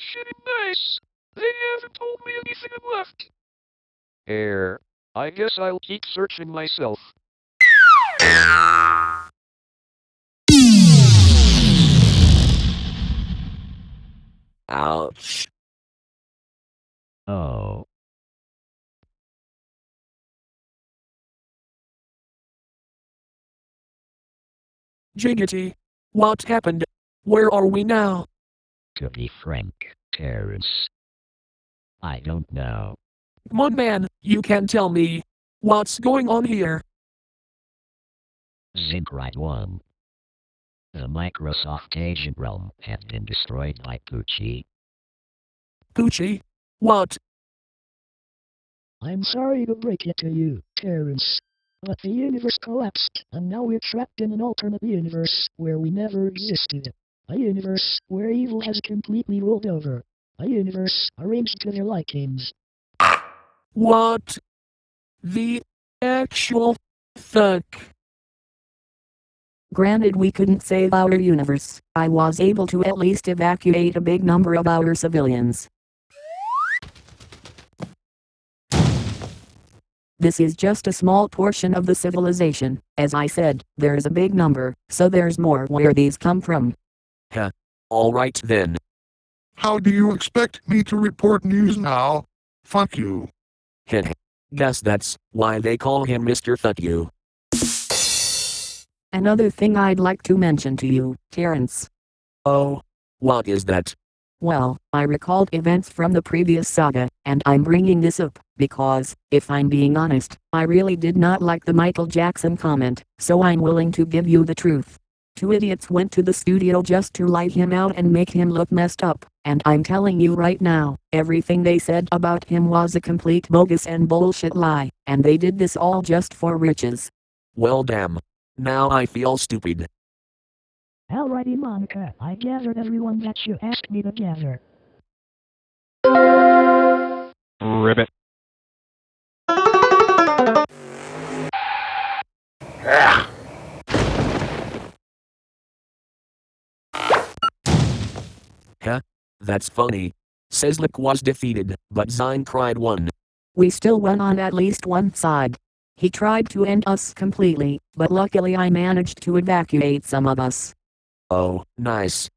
Shitting nice. They haven't told me anything left. I guess I'll keep searching myself. Ouch. Oh. Jiggity. What happened? Where are we now? To be frank, Terence, I don't know. Come on, man, you can tell me. What's going on here? Zinkrite 1. The Microsoft agent realm has been destroyed by Poochie. Poochie? What? I'm sorry to break it to you, Terence, but the universe collapsed, and now we're trapped in an alternate universe where we never existed. A universe where evil has completely rolled over. A universe arranged to their likings. What? The actual fuck? Granted, we couldn't save our universe. I was able to at least evacuate a big number of our civilians. This is just a small portion of the civilization. As I said, there's a big number, so there's more where these come from. Alright then. How do you expect me to report news now? Fuck you. Heh. Guess that's why they call him Mr. Fuck You. Another thing I'd like to mention to you, Terence. Oh? What is that? Well, I recalled events from the previous saga, and I'm bringing this up, because, if I'm being honest, I really did not like the Michael Jackson comment, so I'm willing to give you the truth. Two idiots went to the studio just to light him out and make him look messed up, and I'm telling you right now, everything they said about him was a complete bogus and bullshit lie, and they did this all just for riches. Well damn. Now I feel stupid. Alrighty, Monica, I gathered everyone that you asked me to gather. Ribbit. That's funny. Seslik was defeated, but Zinkride won. We still won on at least one side. He tried to end us completely, but luckily I managed to evacuate some of us. Oh, nice.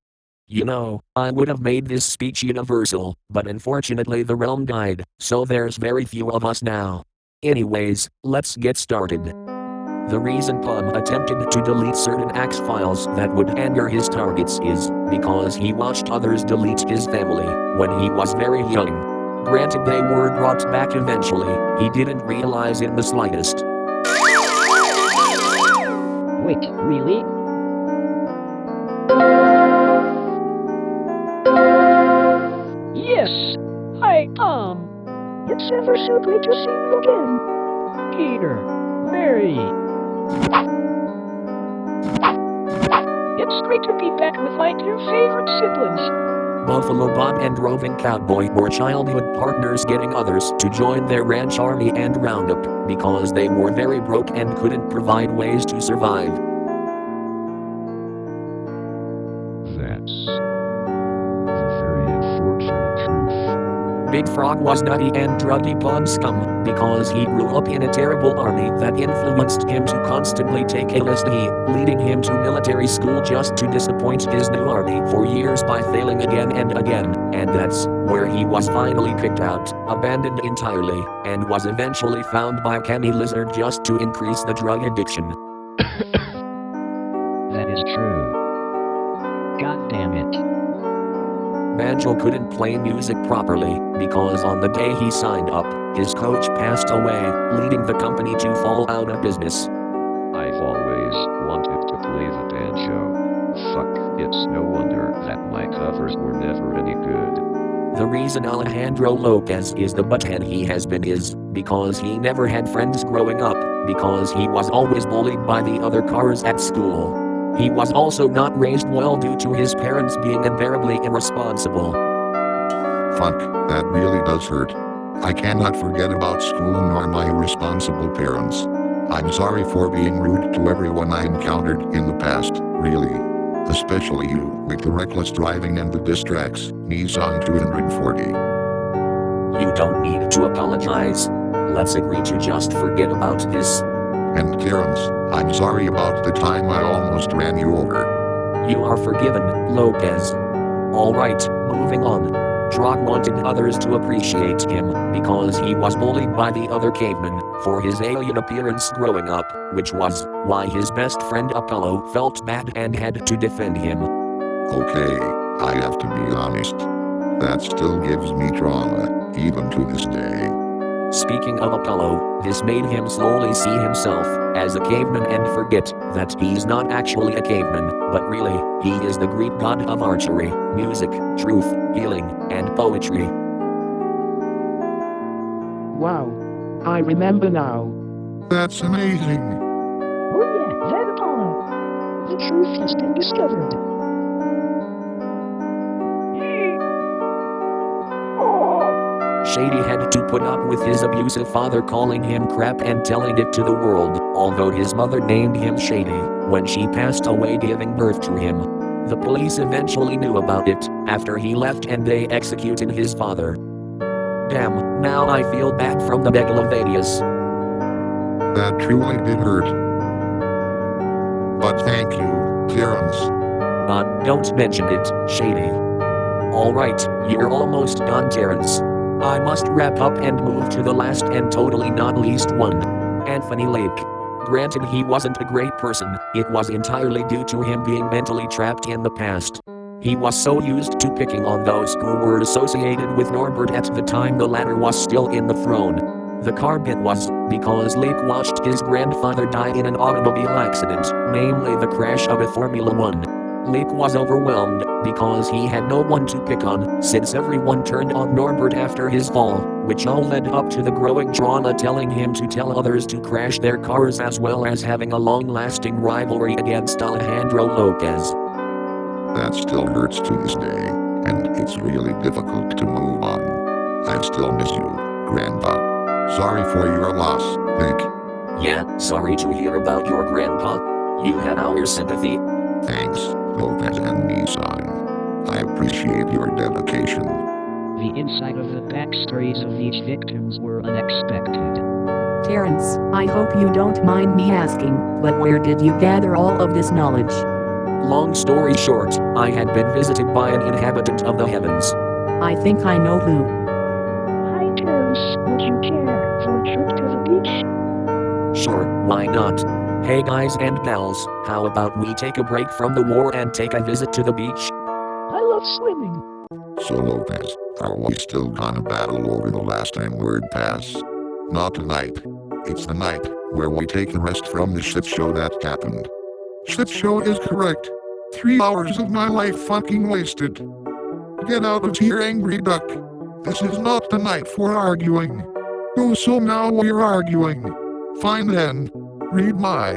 You know, I would have made this speech universal, but unfortunately the realm died, so there's very few of us now. Anyways, let's get started. The reason Pum attempted to delete certain axe files that would anger his targets is because he watched others delete his family when he was very young. Granted, they were brought back eventually, he didn't realize in the slightest. Wait, really? Yes! Hi, Tom. It's ever so great to see you again. Peter, Mary. It's great to be back with my two favorite siblings. Buffalo Bob and Roving Cowboy were childhood partners, getting others to join their ranch army and roundup because they were very broke and couldn't provide ways to survive. That's the very unfortunate truth. Big Frog was nutty and druggy pond scum because he grew up in a terrible army that influenced him to constantly take LSD, leading him to military school just to disappoint his new army for years by failing again and again, and that's where he was finally kicked out, abandoned entirely, and was eventually found by Cammy Lizard just to increase the drug addiction. That is true. God damn it. Banjo couldn't play music properly because on the day he signed up, his coach passed away, leading the company to fall out of business. I've always wanted to play the banjo. Fuck, it's no wonder that my covers were never any good. The reason Alejandro Lopez is the butthead he has been is because he never had friends growing up, because he was always bullied by the other cars at school. He was also not raised well due to his parents being unbearably irresponsible. Fuck, that really does hurt. I cannot forget about school nor my irresponsible parents. I'm sorry for being rude to everyone I encountered in the past, really. Especially you, with the reckless driving and the distracts, Nissan 240. You don't need to apologize. Let's agree to just forget about this. And Terence, I'm sorry about the time I almost ran you over. You are forgiven, Lopez. Alright, moving on. Trog wanted others to appreciate him because he was bullied by the other cavemen for his alien appearance growing up, which was why his best friend Apollo felt bad and had to defend him. Okay, I have to be honest. That still gives me trauma, even to this day. Speaking of Apollo, this made him slowly see himself as a caveman and forget that he's not actually a caveman, but really, he is the Greek god of archery, music, truth, healing, and poetry. Wow. I remember now. That's amazing. Oh yeah, that Apollo. The truth has been discovered. Shady had to put up with his abusive father calling him crap and telling it to the world, although his mother named him Shady when she passed away giving birth to him. The police eventually knew about it after he left and they executed his father. Damn, now I feel bad from the Megalovanias. That truly did hurt. But thank you, Terence. Don't mention it, Shady. Alright, you're almost done, Terence. I must wrap up and move to the last and totally not least one. Anthony Lake. Granted, he wasn't a great person, it was entirely due to him being mentally trapped in the past. He was so used to picking on those who were associated with Norbert at the time the latter was still in the throne. The car bit was because Lake watched his grandfather die in an automobile accident, namely the crash of a Formula One. Lake was overwhelmed because he had no one to pick on, since everyone turned on Norbert after his fall, which all led up to the growing trauma telling him to tell others to crash their cars as well as having a long-lasting rivalry against Alejandro Lopez. That still hurts to this day, and it's really difficult to move on. I still miss you, Grandpa. Sorry for your loss, Lake. Yeah, sorry to hear about your grandpa. You had our sympathy. Thanks, Lopez and Nissan. I appreciate your dedication. The inside of the backstories of these victims were unexpected. Terence, I hope you don't mind me asking, but where did you gather all of this knowledge? Long story short, I had been visited by an inhabitant of the heavens. I think I know who. Hi Terence, would you care for a trip to the beach? Sure, why not? Hey guys and gals, how about we take a break from the war and take a visit to the beach? I love swimming. So Lopez, are we still gonna battle over the last M-word pass? Not tonight. It's the night where we take a rest from the shit show that happened. Shit show is correct. 3 hours of my life fucking wasted. Get out of here, angry duck. This is not the night for arguing. Oh, so now we're arguing. Fine then. Read my.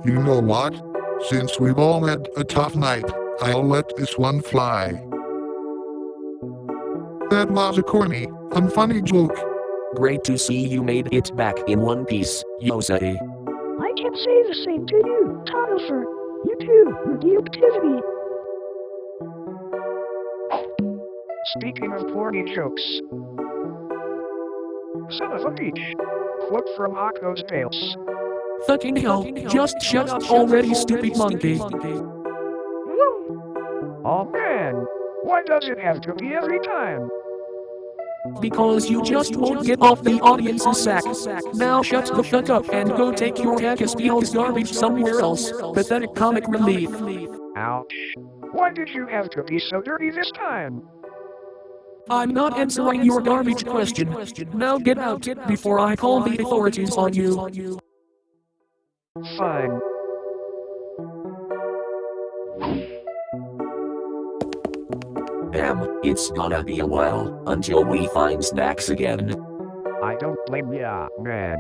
You know what? Since we've all had a tough night, I'll let this one fly. That was a corny, unfunny joke. Great to see you made it back in one piece, Yosei. I can say the same to you, Tonifer. You too, radioactivity. Speaking of corny jokes. Son of a beach. Quote from Akko's Tales. Fucking hell, just shut up already, stupid monkey. Oh man, why does it have to be every time? Because you just won't get off the audience's sack. Now shut the fuck up and go take your Hackaspiel's garbage somewhere else. Pathetic comic relief. Ouch. Why did you have to be so dirty this time? I'm not answering your garbage question. Now get out before I call the authorities on you. Fine. Damn, it's gonna be a while until we find snacks again. I don't blame ya, man.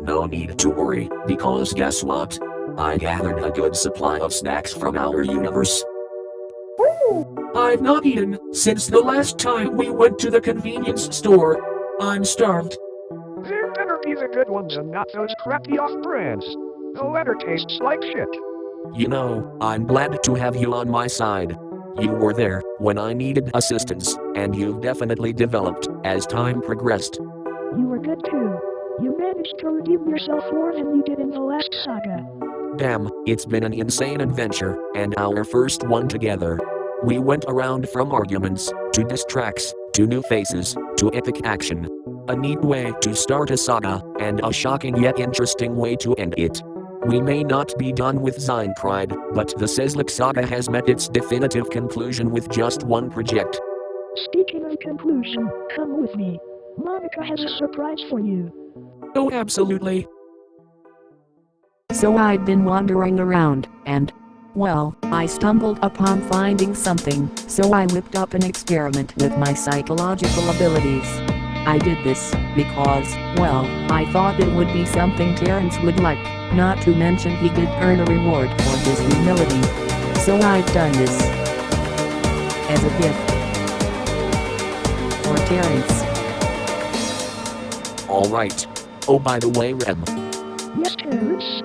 No need to worry, because guess what? I gathered a good supply of snacks from our universe. I've not eaten since the last time we went to the convenience store. I'm starved. There better be the good ones and not those crappy off-brands. The latter tastes like shit. You know, I'm glad to have you on my side. You were there when I needed assistance, and you've definitely developed as time progressed. You were good too. You managed to redeem yourself more than you did in the last saga. Damn, it's been an insane adventure, and our first one together. We went around from arguments, to diss tracks, to new faces, to epic action. A neat way to start a saga, and a shocking yet interesting way to end it. We may not be done with Zeinkrieg, but the Seslik saga has met its definitive conclusion with just one project. Speaking of conclusion, come with me. Monica has a surprise for you. Oh, absolutely. So I'd been wandering around, and, well, I stumbled upon finding something, so I whipped up an experiment with my psychological abilities. I did this because, well, I thought it would be something Terence would like, not to mention he could earn a reward for his humility. So I've done this as a gift for Terence. Alright. Oh, by the way, Rem, Yes, Terence?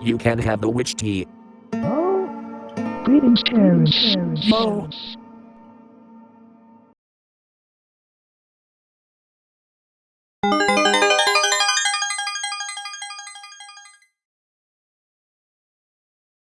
you can have the witch tea. Oh, greetings, Terence. Oh,